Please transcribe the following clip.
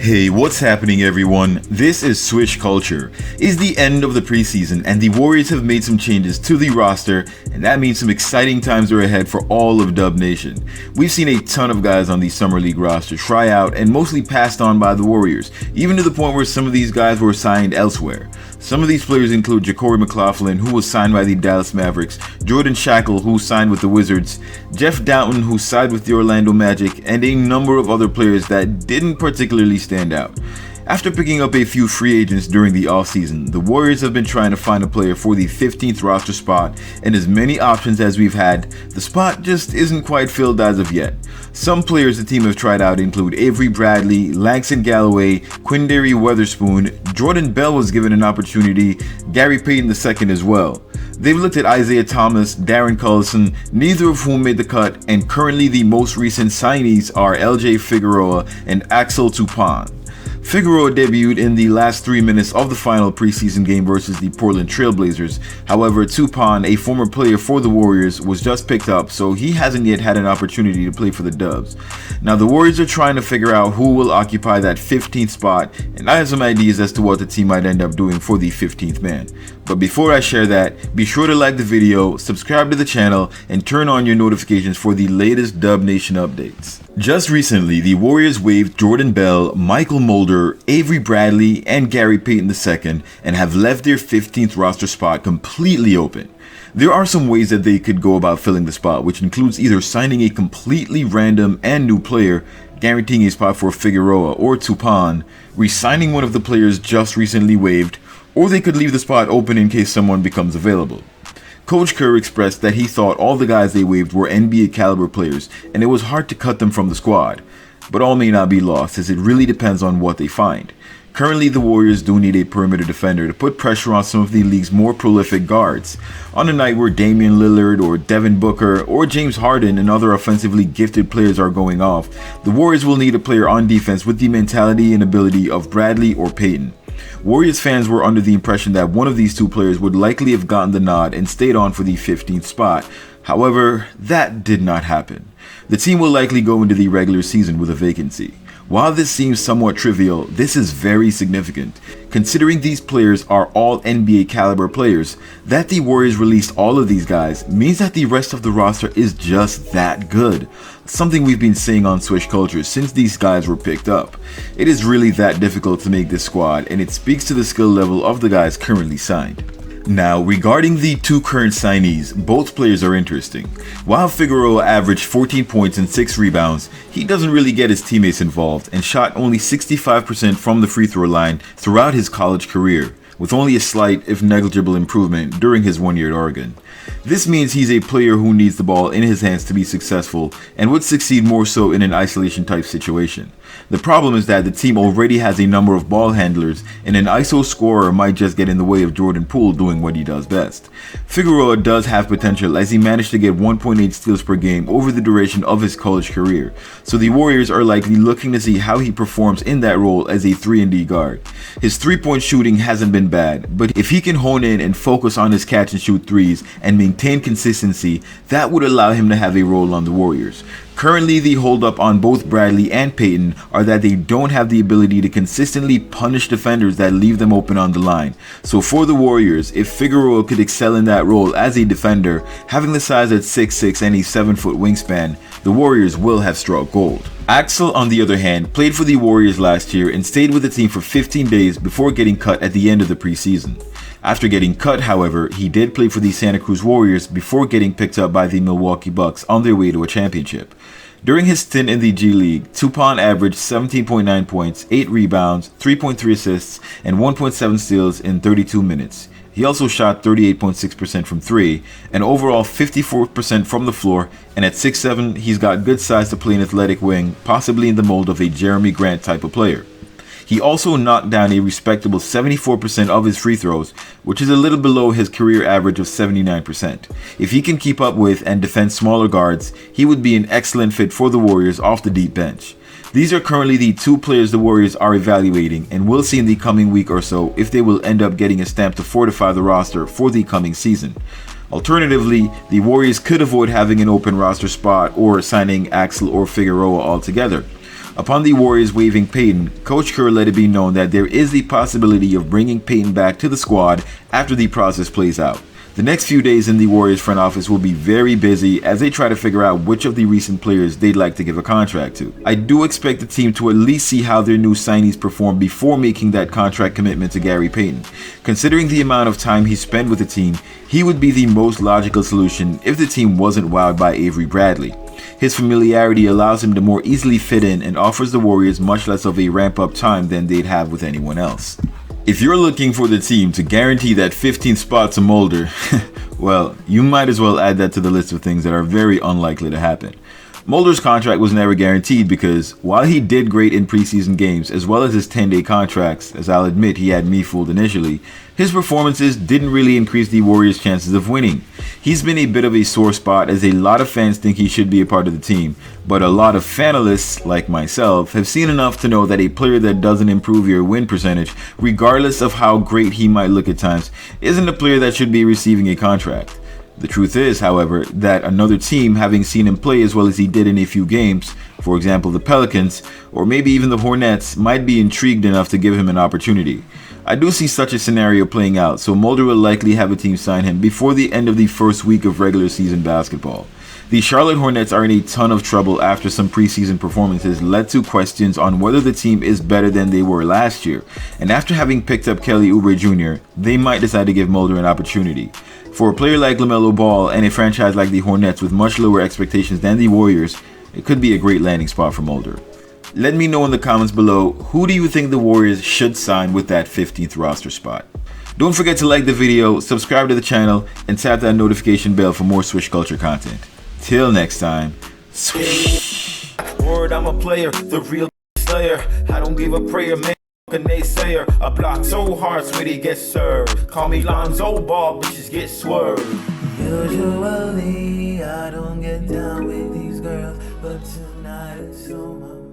Hey, what's happening everyone? This is Swish Culture. It's the end of the preseason and the Warriors have made some changes to the roster, and that means some exciting times are ahead for all of Dub Nation. We've seen a ton of guys on the Summer League roster try out and mostly passed on by the Warriors, even to the point where some of these guys were signed elsewhere. Some of these players include Jacory McLaughlin, who was signed by the Dallas Mavericks, Jordan Shackle, who signed with the Wizards, Jeff Downton, who signed with the Orlando Magic, and a number of other players that didn't particularly stand out. After picking up a few free agents during the offseason, the Warriors have been trying to find a player for the 15th roster spot, and as many options as we've had, the spot just isn't quite filled as of yet. Some players the team have tried out include Avery Bradley, Langston Galloway, Quinndary Weatherspoon, Jordan Bell was given an opportunity, Gary Payton II as well. They've looked at Isaiah Thomas, Darren Collison, neither of whom made the cut, and currently the most recent signees are LJ Figueroa and Axel Toupane. Figueroa debuted in the last 3 minutes of the final preseason game versus the Portland Trail Blazers. However, Toupane, a former player for the Warriors, was just picked up, so he hasn't yet had an opportunity to play for the Dubs. Now, the Warriors are trying to figure out who will occupy that 15th spot, and I have some ideas as to what the team might end up doing for the 15th man. But before I share that, be sure to like the video, subscribe to the channel, and turn on your notifications for the latest Dub Nation updates. Just recently, the Warriors waived Jordan Bell, Michael Mulder, Avery Bradley, and Gary Payton II, and have left their 15th roster spot completely open. There are some ways that they could go about filling the spot, which includes either signing a completely random and new player, guaranteeing a spot for Figueroa or Toupane, re-signing one of the players just recently waived, or they could leave the spot open in case someone becomes available. Coach Kerr expressed that he thought all the guys they waived were NBA caliber players and it was hard to cut them from the squad. But all may not be lost, as it really depends on what they find. Currently, the Warriors do need a perimeter defender to put pressure on some of the league's more prolific guards. On a night where Damian Lillard or Devin Booker or James Harden and other offensively gifted players are going off, the Warriors will need a player on defense with the mentality and ability of Bradley or Payton. Warriors fans were under the impression that one of these two players would likely have gotten the nod and stayed on for the 15th spot. However, that did not happen. The team will likely go into the regular season with a vacancy. While this seems somewhat trivial, this is very significant, considering these players are all NBA caliber players. That the Warriors released all of these guys means that the rest of the roster is just that good. Something we've been saying on Swish Culture since these guys were picked up. It is really that difficult to make this squad, and it speaks to the skill level of the guys currently signed. Now, regarding the two current signees, both players are interesting. While Figueroa averaged 14 points and 6 rebounds, he doesn't really get his teammates involved and shot only 65% from the free throw line throughout his college career, with only a slight, if negligible, improvement during his 1 year at Oregon. This means he's a player who needs the ball in his hands to be successful and would succeed more so in an isolation type situation. The problem is that the team already has a number of ball handlers, and an ISO scorer might just get in the way of Jordan Poole doing what he does best. Figueroa does have potential, as he managed to get 1.8 steals per game over the duration of his college career, so the Warriors are likely looking to see how he performs in that role as a 3-and-D guard. His 3-point shooting hasn't been bad, but if he can hone in and focus on his catch and shoot threes and maintain consistency, that would allow him to have a role on the Warriors. Currently, the holdup on both Bradley and Payton are that they don't have the ability to consistently punish defenders that leave them open on the line. So for the Warriors, if Figueroa could excel in that role as a defender, having the size at 6'6" and a 7-foot wingspan, the Warriors will have struck gold. Axel, on the other hand, played for the Warriors last year and stayed with the team for 15 days before getting cut at the end of the preseason. After getting cut, however, he did play for the Santa Cruz Warriors before getting picked up by the Milwaukee Bucks on their way to a championship. During his stint in the G League, Toupane averaged 17.9 points, 8 rebounds, 3.3 assists, and 1.7 steals in 32 minutes. He also shot 38.6% from 3, and overall 54% from the floor, and at 6'7", he's got good size to play an athletic wing, possibly in the mold of a Jeremy Grant type of player. He also knocked down a respectable 74% of his free throws, which is a little below his career average of 79%. If he can keep up with and defend smaller guards, he would be an excellent fit for the Warriors off the deep bench. These are currently the two players the Warriors are evaluating, and we'll see in the coming week or so if they will end up getting a stamp to fortify the roster for the coming season. Alternatively, the Warriors could avoid having an open roster spot or signing Axel or Figueroa altogether. Upon the Warriors waiving Payton, Coach Kerr let it be known that there is the possibility of bringing Payton back to the squad after the process plays out. The next few days in the Warriors front office will be very busy as they try to figure out which of the recent players they'd like to give a contract to. I do expect the team to at least see how their new signees perform before making that contract commitment to Gary Payton. Considering the amount of time he spent with the team, he would be the most logical solution if the team wasn't wowed by Avery Bradley. His familiarity allows him to more easily fit in and offers the Warriors much less of a ramp-up time than they'd have with anyone else. If you're looking for the team to guarantee that 15th spot to Mulder, well, you might as well add that to the list of things that are very unlikely to happen. Mulder's contract was never guaranteed because, while he did great in preseason games as well as his 10-day contracts, as I'll admit he had me fooled initially, his performances didn't really increase the Warriors' chances of winning. He's been a bit of a sore spot as a lot of fans think he should be a part of the team, but a lot of fanalists, like myself, have seen enough to know that a player that doesn't improve your win percentage, regardless of how great he might look at times, isn't a player that should be receiving a contract. The truth is, however, that another team, having seen him play as well as he did in a few games, for example the Pelicans, or maybe even the Hornets, might be intrigued enough to give him an opportunity. I do see such a scenario playing out, so Mulder will likely have a team sign him before the end of the first week of regular season basketball. The Charlotte Hornets are in a ton of trouble after some preseason performances led to questions on whether the team is better than they were last year, and after having picked up Kelly Oubre Jr., they might decide to give Mulder an opportunity. For a player like LaMelo Ball and a franchise like the Hornets with much lower expectations than the Warriors, it could be a great landing spot for Mulder. Let me know in the comments below, who do you think the Warriors should sign with that 15th roster spot? Don't forget to like the video, subscribe to the channel, and tap that notification bell for more Swish Culture content. Till next time, swish. Word, I'm a player, the real slayer. I don't give a prayer, man. A naysayer. I block so hard, sweetie get served. Call me Lonzo Ball, bitches get swerved. Usually I don't get down with these girls, but tonight it's so much.